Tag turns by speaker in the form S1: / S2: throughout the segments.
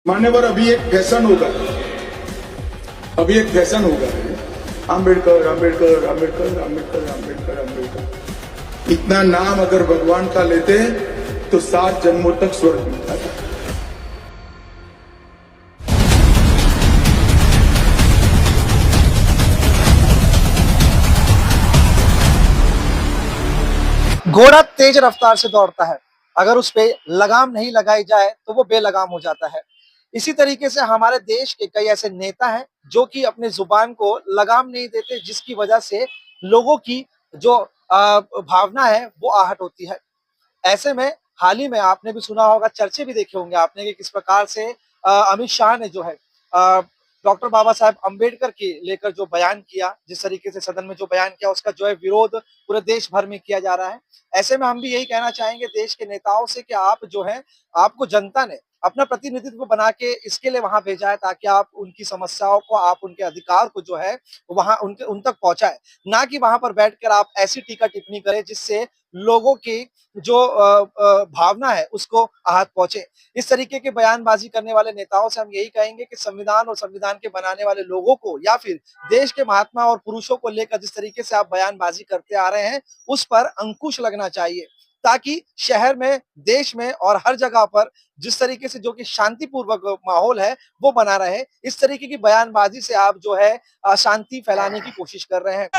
S1: मान्यवर, अभी एक फैशन होगा है आम्बेडकर आम्बेडकर आम्बेडकर आम्बेडकर आम्बेडकर आम्बेडकर। इतना नाम अगर भगवान का लेते तो 7 जन्मों तक स्वर्ग मिलता था।
S2: घोड़ा तेज रफ्तार से दौड़ता है, अगर उस पे लगाम नहीं लगाई जाए तो वो बेलगाम हो जाता है। इसी तरीके से हमारे देश के कई ऐसे नेता हैं जो कि अपने जुबान को लगाम नहीं देते, जिसकी वजह से लोगों की जो भावना है वो आहट होती है। ऐसे में हाल ही में आपने भी सुना होगा, चर्चे भी देखे होंगे आपने कि किस प्रकार से अमित शाह ने जो है डॉक्टर बाबा साहेब अम्बेडकर के लेकर जो बयान किया, जिस तरीके से सदन में जो बयान किया, उसका जो है विरोध पूरे देश भर में किया जा रहा है। ऐसे में हम भी यही कहना चाहेंगे देश के नेताओं से कि आप जो है, आपको जनता ने अपना प्रतिनिधित्व बना के इसके लिए वहां भेजा है ताकि आप उनकी समस्याओं को, आप उनके अधिकार को जो है वहां उन तक पहुंचाए, ना कि वहां पर बैठकर आप ऐसी टीका टिप्पणी करें जिससे लोगों की जो भावना है उसको आहत पहुंचे। इस तरीके के बयानबाजी करने वाले नेताओं से हम यही कहेंगे कि संविधान और संविधान के बनाने वाले लोगों को या फिर देश के महात्मा और पुरुषों को लेकर जिस तरीके से आप बयानबाजी करते आ रहे हैं, उस पर अंकुश लगना चाहिए, ताकि शहर में, देश में और हर जगह पर जिस तरीके से जो कि शांतिपूर्वक माहौल है वो बना रहे। इस तरीके की बयानबाजी से आप जो है अशांति फैलाने की कोशिश कर रहे हैं।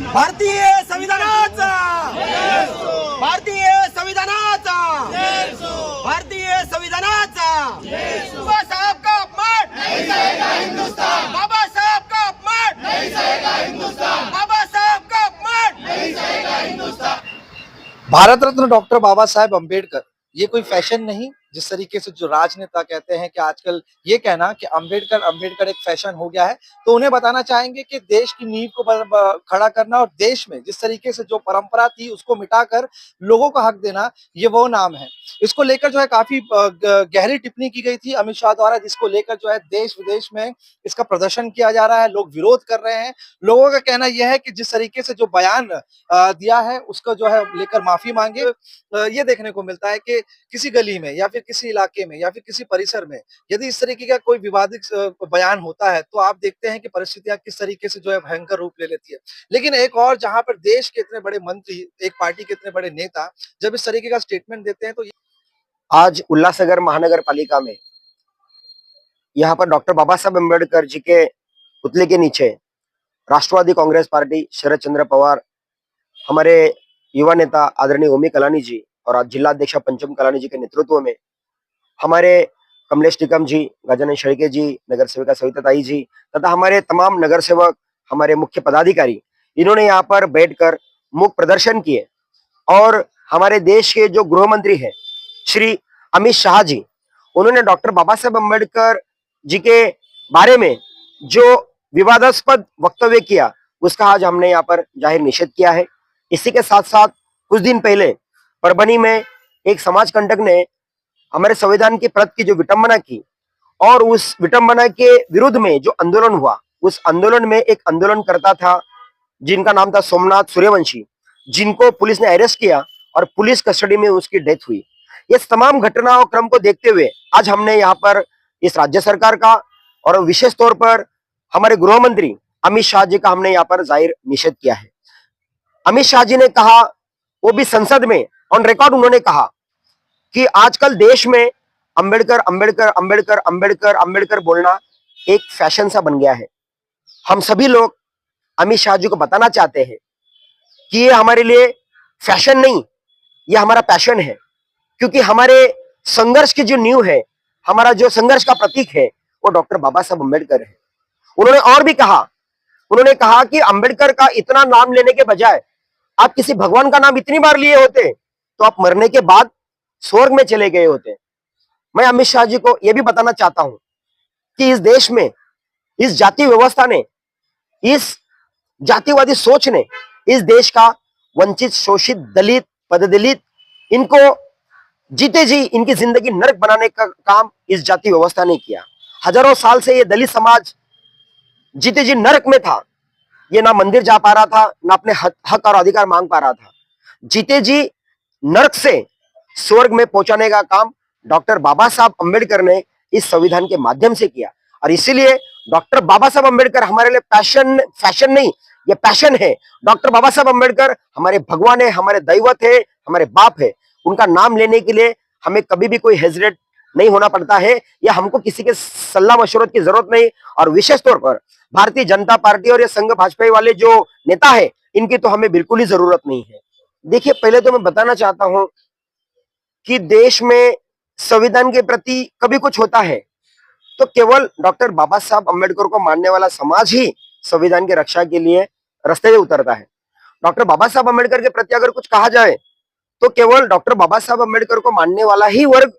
S3: भारतीय संविधानाचा, भारतीय संविधानाचा, भारतीय संविधानाचा, बाबा साहब का अपमान नहीं सहेगा हिंदुस्तान, बाबा साहब का अपमान नहीं सहेगा हिंदुस्तान, बाबा साहब का अपमान नहीं सहेगा हिंदुस्तान।
S2: भारत रत्न डॉक्टर बाबा साहेब अम्बेडकर ये कोई फैशन नहीं, जिस तरीके से जो राजनेता कहते हैं कि आजकल ये कहना कि अम्बेडकर अम्बेडकर एक फैशन हो गया है, तो उन्हें बताना चाहेंगे कि देश की नींव को खड़ा करना और देश में जिस तरीके से जो परंपरा थी उसको मिटाकर लोगों को हक देना, ये वो नाम है। इसको लेकर जो है काफी गहरी टिप्पणी की गई थी अमित शाह द्वारा, जिसको लेकर जो है देश विदेश में इसका प्रदर्शन किया जा रहा है, लोग विरोध कर रहे हैं। लोगों का कहना यह है कि जिस तरीके से जो बयान दिया है उसका जो है लेकर माफी मांगे। ये देखने को मिलता है कि किसी गली में या फिर किसी इलाके में या फिर किसी परिसर में यदि इस तरीके का कोई विवादित बयान होता है, तो आप देखते हैं कि परिस्थितियां किस तरीके से जो है भयंकर रूप ले लेती है। लेकिन एक और जहां पर देश के इतने बड़े मंत्री, एक पार्टी के इतने बड़े नेता जब इस तरीके का स्टेटमेंट देते हैं, तो
S4: आज उल्लासनगर महानगर पालिका में यहाँ पर डॉक्टर बाबा साहब अम्बेडकर जी के पुतले के नीचे राष्ट्रवादी कांग्रेस पार्टी, शरद चंद्र पवार, हमारे युवा नेता आदरणीय ओमी कलानी जी और आज जिला अध्यक्ष पंचम कलानी जी के नेतृत्व में हमारे कमलेश टिकम जी, गजानन शेळके जी, नगर सेविका सविता ताई जी तथा हमारे तमाम नगर सेवक, हमारे मुख्य पदाधिकारी, इन्होंने यहाँ पर बैठकर मूक प्रदर्शन किए और हमारे देश के जो गृह मंत्री हैं श्री अमित शाह जी, उन्होंने डॉक्टर बाबा साहेब अम्बेडकर जी के बारे में जो विवादास्पद वक्तव्य किया उसका आज हमने यहाँ पर जाहिर निषेध किया है। इसी के साथ साथ कुछ दिन पहले परभनी में एक समाज कंटक ने हमारे संविधान की प्रत की जो विटंबना की और उस विटंबना के विरुद्ध में जो आंदोलन हुआ, उस आंदोलन में एक आंदोलनकर्ता था जिनका नाम था सोमनाथ सूर्यवंशी, जिनको पुलिस ने अरेस्ट किया और पुलिस कस्टडी में उसकी डेथ हुई। ये तमाम घटनाओं क्रम को देखते हुए आज हमने यहाँ पर इस राज्य सरकार का और विशेष तौर पर हमारे गृह मंत्री अमित शाह जी का हमने यहाँ पर जाहिर निषेध किया है। अमित शाह जी ने कहा, वो भी संसद में ऑन रिकॉर्ड उन्होंने कहा कि आजकल देश में अंबेडकर अंबेडकर अंबेडकर अंबेडकर अंबेडकर बोलना एक फैशन सा बन गया है। हम सभी लोग अमित शाह जी को बताना चाहते हैं कि ये हमारे लिए फैशन नहीं, ये हमारा पैशन है, क्योंकि हमारे संघर्ष की जो नींव है, हमारा जो संघर्ष का प्रतीक है, वो डॉक्टर बाबा साहब अम्बेडकर है। उन्होंने और भी कहा, उन्होंने कहा कि अंबेडकर का इतना नाम लेने के बजाय आप किसी भगवान का नाम इतनी बार लिए होते तो आप मरने के बाद स्वर्ग में चले गए होते। मैं अमित शाह जी को यह भी बताना चाहता हूं कि इस देश में इस जाति व्यवस्था ने, इस जातिवादी सोच ने इस देश का वंचित, शोषित, दलित, पददलित, इनको जीते जी इनकी जिंदगी नरक बनाने का काम इस जाति व्यवस्था ने किया। हजारों साल से ये दलित समाज जीते जी नरक में था। ये ना मंदिर जा पा रहा था, ना अपने हक और अधिकार मांग पा रहा था। जीते जी नरक से स्वर्ग में पहुंचाने का काम डॉक्टर बाबा साहब अम्बेडकर ने इस संविधान के माध्यम से किया। और इसीलिए डॉक्टर बाबा साहब अम्बेडकर हमारे लिए फैशन नहीं, ये पैशन है। डॉक्टर बाबा साहब अम्बेडकर हमारे भगवान है, हमारे दैवत है, हमारे बाप है। उनका नाम लेने के लिए हमें कभी भी कोई हेजिटेट नहीं होना पड़ता है, या हमको किसी के सलाह मशवरत की जरूरत नहीं। और विशेष तौर पर भारतीय जनता पार्टी और ये संघ भाजपा वाले जो नेता है, इनकी तो हमें बिल्कुल ही जरूरत नहीं है। देखिए, पहले तो मैं बताना चाहता हूं कि देश में संविधान के प्रति कभी कुछ होता है तो केवल डॉक्टर बाबा साहब अम्बेडकर को मानने वाला समाज ही संविधान की रक्षा के लिए रास्ते में उतरता है। डॉक्टर बाबा साहब अम्बेडकर के प्रति अगर कुछ कहा जाए तो केवल डॉक्टर बाबा साहब अम्बेडकर को मानने वाला ही वर्ग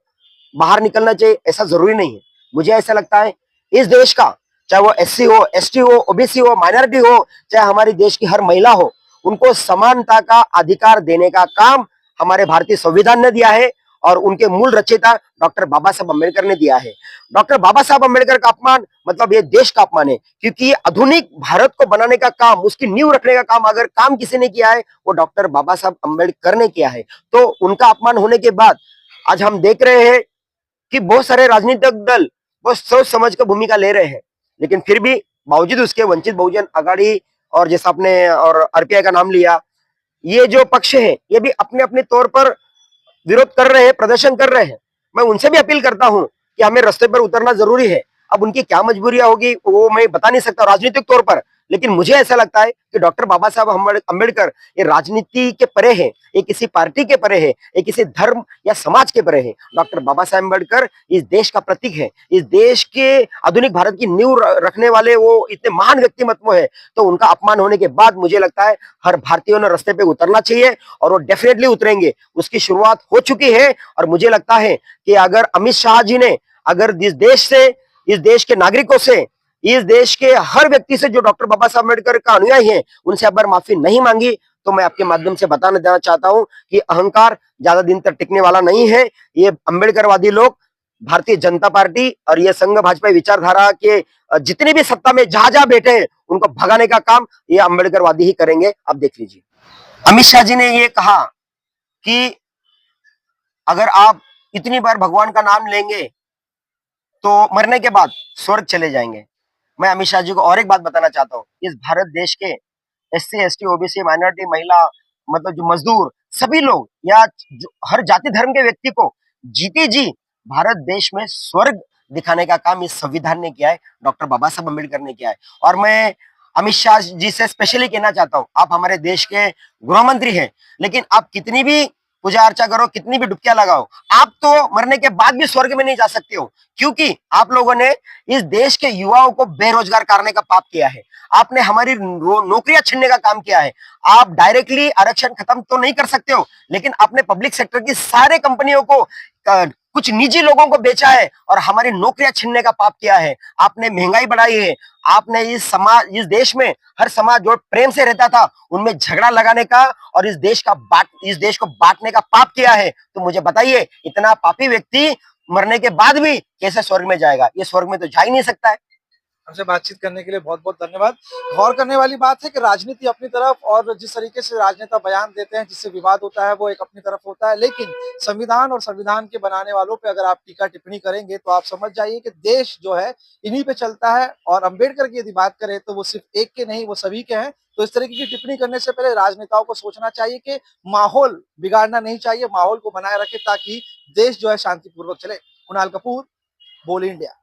S4: बाहर निकलना चाहिए, ऐसा जरूरी नहीं है। मुझे ऐसा लगता है इस देश का, चाहे वो एससी हो, एसटी हो, ओबीसी हो, माइनॉरिटी हो, चाहे हमारी देश की हर महिला हो, उनको समानता का अधिकार देने का काम हमारे भारतीय संविधान ने दिया है और उनके मूल रचयिता डॉक्टर बाबा साहब अम्बेडकर ने दिया है। डॉक्टर बाबा साहब अम्बेडकर का अपमान मतलब ये देश का अपमान है, क्योंकि आधुनिक भारत को बनाने का काम, उसकी नींव रखने का काम अगर काम किसी ने किया है वो डॉक्टर बाबा साहब अम्बेडकर ने किया है। तो उनका अपमान होने के बाद आज हम देख रहे हैं कि बहुत सारे राजनीतिक दल बहुत सोच समझ कर भूमिका ले रहे हैं, लेकिन फिर भी बावजूद उसके वंचित बहुजन आघाड़ी और जैसा आपने और आरपीआई का नाम लिया, ये जो पक्ष है ये भी अपने अपने तौर पर विरोध कर रहे हैं, प्रदर्शन कर रहे हैं। मैं उनसे भी अपील करता हूं कि हमें रास्ते पर उतरना जरूरी है। अब उनकी क्या मजबूरियां होगी वो मैं बता नहीं सकता राजनीतिक तौर पर, लेकिन मुझे ऐसा लगता है कि डॉक्टर बाबा साहब अम्बेडकर ये राजनीति के परे है, ये किसी पार्टी के परे है, ये किसी धर्म या समाज के परे है। डॉक्टर बाबा साहब अम्बेडकर इस देश का प्रतीक है, इस देश के आधुनिक भारत की नींव रखने वाले वो इतने महान व्यक्तिमत्व है। तो उनका अपमान होने के बाद मुझे लगता है हर भारतीयों ने रास्ते पे उतरना चाहिए और वो डेफिनेटली उतरेंगे। उसकी शुरुआत हो चुकी है और मुझे लगता है कि अगर अमित शाह जी ने अगर इस देश से, इस देश के नागरिकों से, इस देश के हर व्यक्ति से जो डॉक्टर बाबा साहब अम्बेडकर का अनुयायी है उनसे अगर माफी नहीं मांगी तो मैं आपके माध्यम से बताना देना चाहता हूं कि अहंकार ज्यादा दिन तक टिकने वाला नहीं है। ये अम्बेडकरवादी लोग, भारतीय जनता पार्टी और ये संघ भाजपा विचारधारा के जितने भी सत्ता में जहां जहां बैठे हैं उनको भगाने का काम ये अम्बेडकरवादी ही करेंगे। आप देख लीजिए, अमित शाह जी ने ये कहा कि अगर आप इतनी बार भगवान का नाम लेंगे तो मरने के बाद स्वर्ग चले जाएंगे। मैं अमित शाह जी को और एक बात बताना चाहता हूँ, इस भारत देश के एससी, एसटी, ओबीसी, माइनॉरिटी, महिला, मतलब जो मजदूर, सभी लोग या जो हर जाति धर्म के व्यक्ति को जीते जी भारत देश में स्वर्ग दिखाने का काम इस संविधान ने किया है, डॉक्टर बाबा साहब अम्बेडकर ने किया है। और मैं अमित शाह जी से स्पेशली कहना चाहता हूँ, आप हमारे देश के गृह मंत्री हैं, लेकिन आप कितनी भी पूजा अर्चा करो, कितनी भी डुबकियां लगाओ, आप तो मरने के बाद भी स्वर्ग में नहीं जा सकते हो, क्योंकि आप लोगों ने इस देश के युवाओं को बेरोजगार करने का पाप किया है। आपने हमारी नौकरियां छीनने का काम किया है। आप डायरेक्टली आरक्षण खत्म तो नहीं कर सकते हो, लेकिन आपने पब्लिक सेक्टर की सारे कंपनियों को कुछ निजी लोगों को बेचा है और हमारी नौकरियां छीनने का पाप किया है। आपने महंगाई बढ़ाई है। आपने इस समाज, इस देश में हर समाज जो प्रेम से रहता था उनमें झगड़ा लगाने का और इस देश को बांटने का पाप किया है। तो मुझे बताइए, इतना पापी व्यक्ति मरने के बाद भी कैसे स्वर्ग में जाएगा? ये स्वर्ग में तो जा ही नहीं सकता है।
S2: हमसे बातचीत करने के लिए बहुत बहुत धन्यवाद। गौर करने वाली बात है कि राजनीति अपनी तरफ और जिस तरीके से राजनेता बयान देते हैं जिससे विवाद होता है वो एक अपनी तरफ होता है, लेकिन संविधान और संविधान के बनाने वालों पे अगर आप टीका टिप्पणी करेंगे तो आप समझ जाइए कि देश जो है इन्हीं पे चलता है। और अम्बेडकर की यदि बात करें तो वो सिर्फ एक के नहीं, वो सभी के हैं। तो इस तरीके की टिप्पणी करने से पहले राजनेताओं को सोचना चाहिए कि माहौल बिगाड़ना नहीं चाहिए, माहौल को बनाए रखे ताकि देश जो है शांतिपूर्वक चले। कुणाल कपूर, बोल इंडिया।